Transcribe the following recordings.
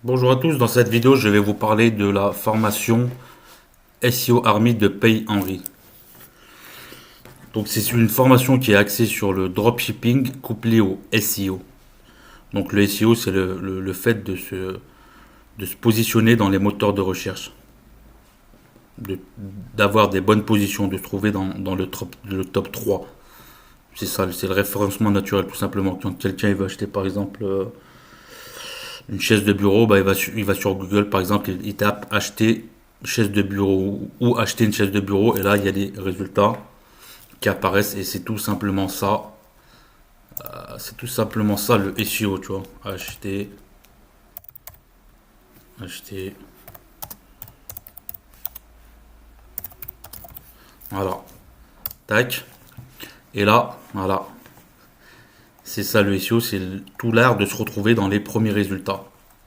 Bonjour à tous, dans cette vidéo je vais vous parler de la formation SEO Army de Pay Henry. Donc c'est une formation qui est axée sur le dropshipping couplé au SEO. Donc le SEO c'est le fait de se positionner dans les moteurs de recherche, d'avoir des bonnes positions, de se trouver dans le top 3. C'est ça, c'est le référencement naturel tout simplement. Quand quelqu'un il veut acheter par exemple une chaise de bureau, bah, il va sur Google par exemple, il tape acheter chaise de bureau ou acheter une chaise de bureau et là il y a des résultats qui apparaissent et c'est tout simplement ça le SEO, tu vois. Acheter, voilà, tac, et là, voilà, c'est ça le SEO, c'est tout l'art de se retrouver dans les premiers résultats,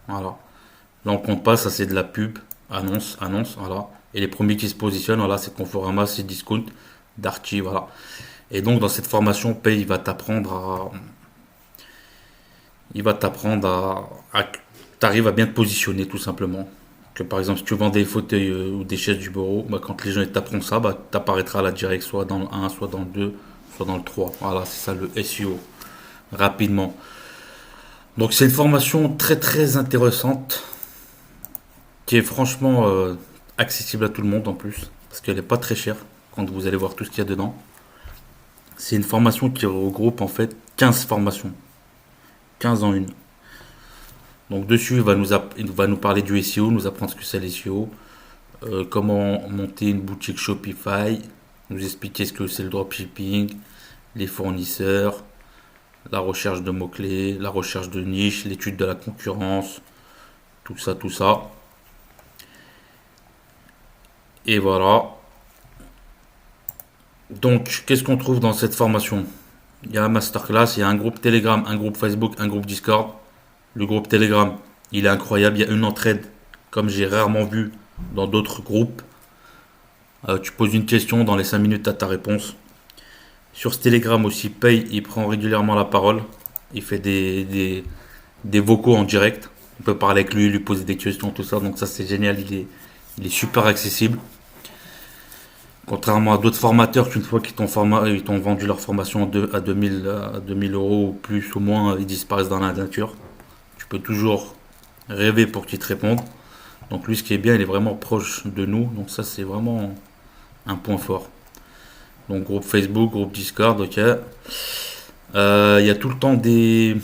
voilà. Là on compte pas, ça c'est de la pub, annonce, voilà. Et les premiers qui se positionnent, voilà, c'est Conforama, c'est Discount, Darty, voilà. Et donc dans cette formation, Pay, il va t'apprendre à t'arrives à bien te positionner tout simplement. Que par exemple, si tu vends des fauteuils ou des chaises du bureau, bah, quand les gens ils t'apprendront ça, bah, t'apparaîtras à la direct, soit dans le 1, soit dans le 2, soit dans le 3. Voilà, c'est ça le SEO, rapidement. Donc c'est une formation très très intéressante, qui est franchement accessible à tout le monde en plus, parce qu'elle n'est pas très chère quand vous allez voir tout ce qu'il y a dedans. C'est une formation qui regroupe en fait 15 formations, 15 en une. Donc dessus, il va nous parler du SEO, nous apprendre ce que c'est l'SEO, comment monter une boutique Shopify, nous expliquer ce que c'est le dropshipping, les fournisseurs, la recherche de mots-clés, la recherche de niche, l'étude de la concurrence, tout ça, tout ça. Et voilà. Donc, qu'est-ce qu'on trouve dans cette formation? Il y a un masterclass, il y a un groupe Telegram, un groupe Facebook, un groupe Discord. Le groupe Telegram, il est incroyable, il y a une entraide comme j'ai rarement vu dans d'autres groupes. Tu poses une question, dans les 5 minutes, tu as ta réponse. Sur ce Telegram aussi, Pay, il prend régulièrement la parole. Il fait des vocaux en direct. On peut parler avec lui poser des questions, tout ça. Donc ça, c'est génial. Il est super accessible. Contrairement à d'autres formateurs qu'une fois ils t'ont vendu leur formation à 2000 euros ou plus ou moins, ils disparaissent dans la nature. Tu peux toujours rêver pour qu'ils te répondent. Donc lui, ce qui est bien, il est vraiment proche de nous. Donc ça, c'est vraiment un point fort. Donc groupe Facebook, groupe Discord, ok. Il y a tout le temps une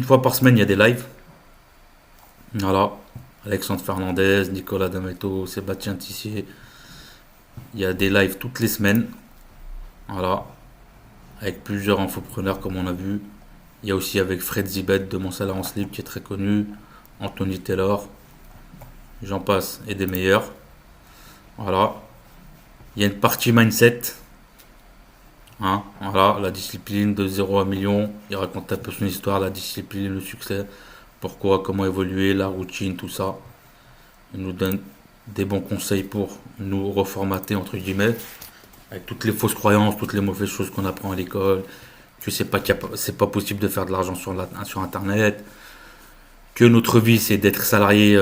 fois par semaine, il y a des lives. Voilà. Alexandre Fernandez, Nicolas Dameto, Sébastien Tissier. Il y a des lives toutes les semaines. Voilà. Avec plusieurs infopreneurs comme on a vu. Il y a aussi avec Fred Zibet de Mon Salaire Libre qui est très connu. Anthony Taylor. J'en passe. Et des meilleurs. Voilà. Il y a une partie mindset. Hein, voilà, la discipline de 0 à 1 million. Il raconte un peu son histoire, la discipline, le succès, pourquoi, comment évoluer, la routine, tout ça. Il nous donne des bons conseils pour nous reformater, entre guillemets, avec toutes les fausses croyances, toutes les mauvaises choses qu'on apprend à l'école, que c'est pas possible de faire de l'argent sur Internet, que notre vie c'est d'être salarié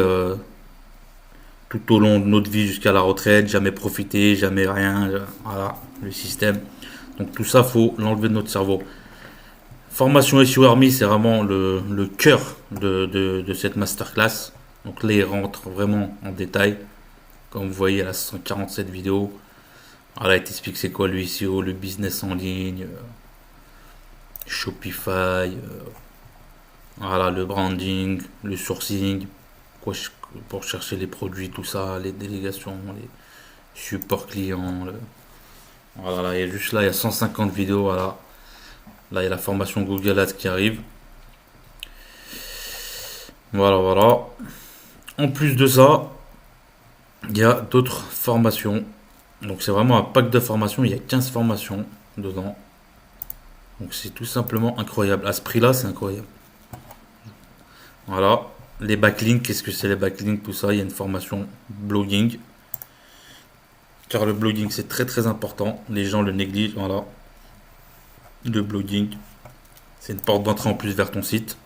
tout au long de notre vie jusqu'à la retraite, jamais profiter, jamais rien, voilà, le système. Donc tout ça, faut l'enlever de notre cerveau. Formation SEO Army, c'est vraiment le cœur de cette masterclass. Donc là, il rentre vraiment en détail. Comme vous voyez, là, 147 vidéos. Voilà, il t'explique c'est quoi le SEO, le business en ligne, Shopify, voilà, le branding, le sourcing, quoi, pour chercher les produits, tout ça, les délégations, les supports clients. Voilà, là, il y a 150 vidéos, voilà. Là, il y a la formation Google Ads qui arrive. Voilà, voilà. En plus de ça, il y a d'autres formations. Donc, c'est vraiment un pack de formations. Il y a 15 formations dedans. Donc, c'est tout simplement incroyable. À ce prix-là, c'est incroyable. Voilà. Les backlinks, qu'est-ce que c'est les backlinks, tout ça. Il y a une formation blogging. Car le blogging, c'est très très important. Les gens le négligent. Voilà. Le blogging, c'est une porte d'entrée en plus vers ton site.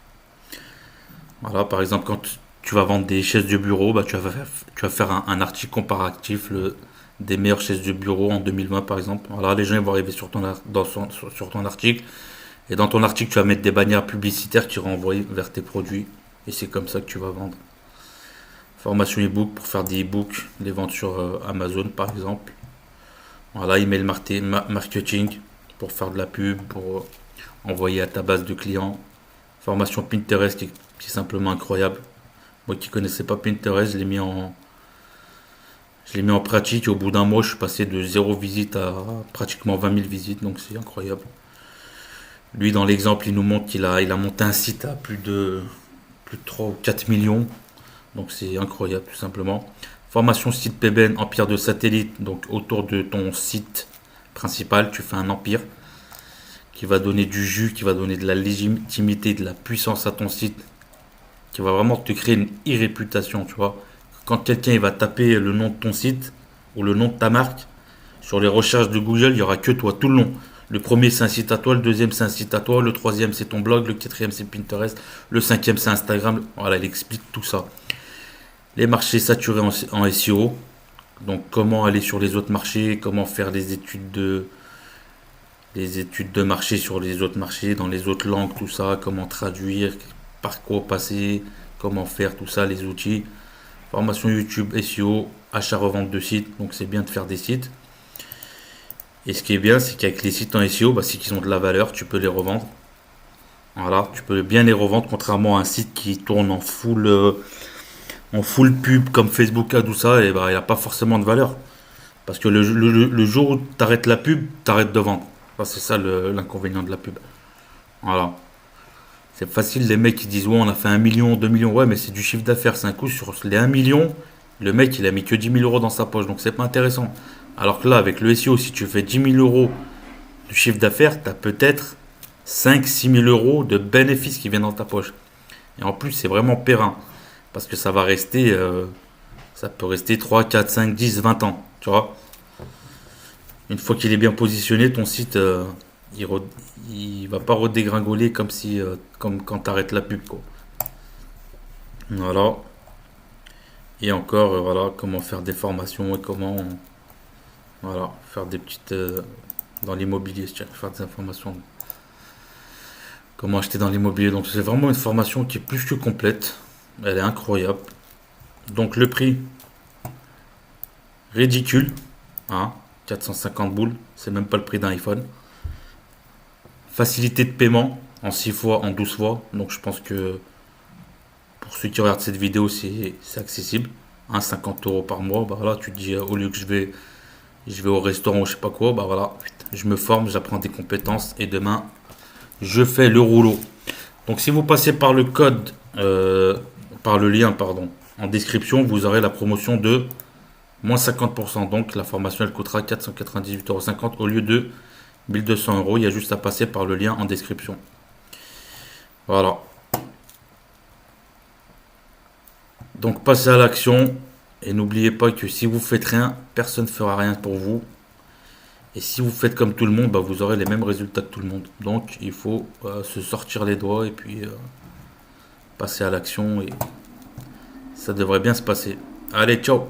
Voilà, par exemple, quand tu tu vas vendre des chaises de bureau, bah, tu vas faire un article comparatif des meilleures chaises de bureau en 2020 par exemple. Voilà, les gens ils vont arriver sur ton article. Et dans ton article, tu vas mettre des bannières publicitaires qui renvoient vers tes produits. Et c'est comme ça que tu vas vendre. Formation e-book pour faire des e-books, les vendre sur Amazon par exemple. Voilà, email marketing pour faire de la pub, pour envoyer à ta base de clients. Formation Pinterest qui est simplement incroyable. Moi qui connaissais pas Pinterest, je l'ai mis en pratique. Et au bout d'un mois, je suis passé de 0 visite à pratiquement 20 000 visites. Donc c'est incroyable. Lui, dans l'exemple, il nous montre il a monté un site à plus de 3 ou 4 millions. Donc c'est incroyable tout simplement. Formation site PBN, empire de satellite. Donc autour de ton site principal, tu fais un empire qui va donner du jus, qui va donner de la légitimité, de la puissance à ton site, qui va vraiment te créer une e-réputation, tu vois. Quand quelqu'un il va taper le nom de ton site ou le nom de ta marque, sur les recherches de Google, il n'y aura que toi tout le long. Le premier c'est un site à toi, le deuxième c'est un site à toi, le troisième c'est ton blog, le quatrième c'est Pinterest, le cinquième c'est Instagram. Voilà, il explique tout ça. Les marchés saturés en SEO, donc comment aller sur les autres marchés, comment faire les études de marché sur les autres marchés, dans les autres langues, tout ça, comment traduire, par quoi passer, comment faire tout ça, les outils. Formation YouTube, SEO, achat-revente de sites, donc c'est bien de faire des sites. Et ce qui est bien, c'est qu'avec les sites en SEO, bah, c'est qu'ils ont de la valeur, tu peux les revendre. Voilà, tu peux bien les revendre, contrairement à un site qui tourne en full pub comme Facebook a tout ça, et bah, il n'y a pas forcément de valeur. Parce que le jour où tu arrêtes la pub, tu arrêtes de vendre. Enfin, c'est ça l'inconvénient de la pub. Voilà. C'est facile, les mecs qui disent ouais on a fait 1 million, 2 millions, ouais mais c'est du chiffre d'affaires, c'est un coup sur les 1 million, le mec il a mis que 10 000 € dans sa poche, donc c'est pas intéressant. Alors que là avec le SEO, si tu fais 10 000 € de chiffre d'affaires, tu as peut-être 5 000 à 6 000 € de bénéfices qui viennent dans ta poche. Et en plus c'est vraiment périn, parce que ça va rester, ça peut rester 3, 4, 5, 10, 20 ans, tu vois. Une fois qu'il est bien positionné, ton site, il va pas redégringoler comme quand tu arrêtes la pub, quoi. Voilà. Et encore, voilà, comment faire des formations et voilà, faire des petites, dans l'immobilier, faire des informations. Comment acheter dans l'immobilier. Donc c'est vraiment une formation qui est plus que complète. Elle est incroyable. Donc le prix, ridicule, hein, 450 boules, c'est même pas le prix d'un iPhone. Facilité de paiement en 6 fois, en 12 fois. Donc je pense que pour ceux qui regardent cette vidéo, c'est accessible. 50 € par mois. Bah voilà, tu te dis au lieu que je vais au restaurant ou je sais pas quoi, bah voilà, je me forme, j'apprends des compétences et demain je fais le rouleau. Donc si vous passez par le code, par le lien, pardon, en description, vous aurez la promotion de moins 50%. Donc la formation elle coûtera 498,50 € au lieu de 1 200 €. Il y a juste à passer par le lien en description. Voilà. Donc passez à l'action et n'oubliez pas que si vous faites rien, personne ne fera rien pour vous. Et si vous faites comme tout le monde, bah, vous aurez les mêmes résultats que tout le monde. Donc il faut se sortir les doigts et puis passer à l'action et ça devrait bien se passer. Allez, ciao!